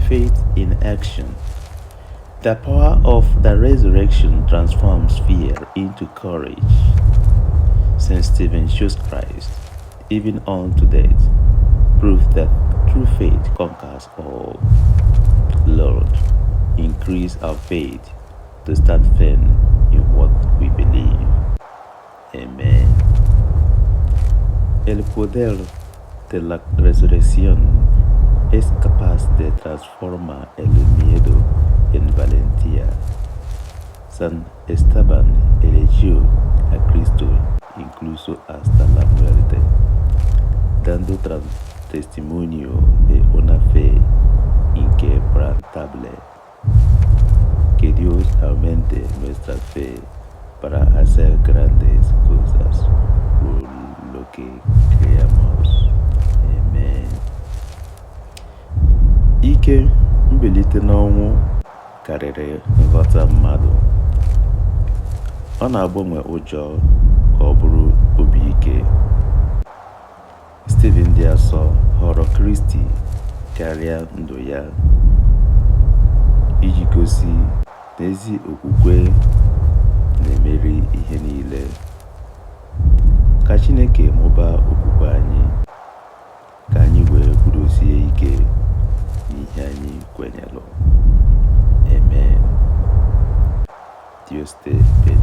Faith in action. The power of the resurrection transforms fear into courage. St. Stephen shows Christ, even unto death, proof that true faith conquers all. Lord, increase our faith to stand firm in what we believe. Amén. El poder de la resurrección es capaz de transformar el miedo en valentía. San Esteban eligió a Cristo incluso hasta la muerte, dando testimonio de una fe inquebrantable. Que Dios aumente nuestra fe para hacer grandes cosas por lo que creamos. Amén. Ike mbilite n'ọnwụ karịrị nghọta mmadụ. Ọ na-agbanwe ụjọ ka ọ bụrụ obi ike. Stephen dị asọ họrọ Kristi karịa ndụ ya iji gosi na ezi okwukwe na-emeri ihe niile. Ka Chineke mụbaa okwukwe anyị, ka anyị wee kwudosie ike n'ihe anyị kwenyelụ. Amen. Dios te bendiga.